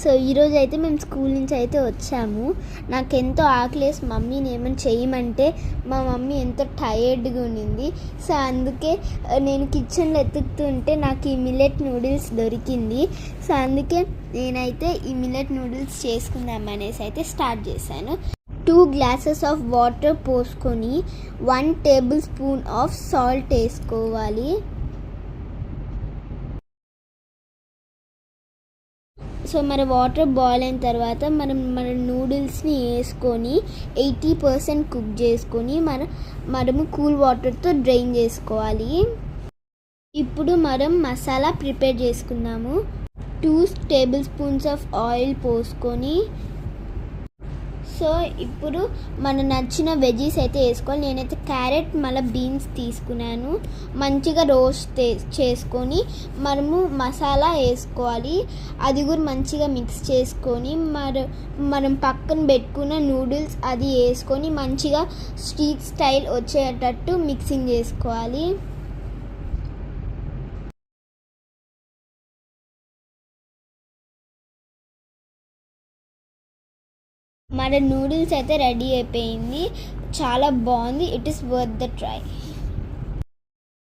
So ఈరోజు అయితే మేము స్కూల్ నుంచి అయితే వచ్చాము. నాకు ఎంతో ఆకలేసి మమ్మీని ఏమైనా చేయమంటే మా మమ్మీ ఎంతో టైర్డ్గా ఉండింది. సో అందుకే నేను కిచెన్లో ఎత్తుకుతుంటే నాకు ఈ మిల్లెట్ నూడిల్స్ దొరికింది. సో అందుకే నేనైతే ఈ మిల్లెట్ నూడిల్స్ చేసుకుందాం అనేసి అయితే స్టార్ట్ చేశాను. 2 గ్లాసెస్ ఆఫ్ వాటర్ పోసుకొని 1 టేబుల్ స్పూన్ ఆఫ్ సాల్ట్ వేసుకోవాలి. సో మన వాటర్ బాయిల్ అయిన తర్వాత మన నూడిల్స్ని వేసుకొని 80% కుక్ చేసుకొని మనము కూల్ వాటర్తో డ్రైన్ చేసుకోవాలి. ఇప్పుడు మనం మసాలా ప్రిపేర్ చేసుకుందాము. 2 టేబుల్ స్పూన్స్ ఆఫ్ ఆయిల్ పోసుకొని సో ఇప్పుడు మన నచ్చిన వెజీస్ అయితే వేసుకోవాలి. నేనైతే క్యారెట్ మళ్ళీ బీన్స్ తీసుకున్నాను. మంచిగా రోస్ట్ చేసుకొని మనము మసాలా వేసుకోవాలి. అది కూడా మంచిగా మిక్స్ చేసుకొని మనం పక్కన పెట్టుకున్న నూడిల్స్ అది వేసుకొని మంచిగా స్ట్రీట్ స్టైల్ వచ్చేటట్టు మిక్సింగ్ చేసుకోవాలి. మన నూడిల్స్ అయితే రెడీ అయిపోయింది. చాలా బాగుంది. It is worth the try.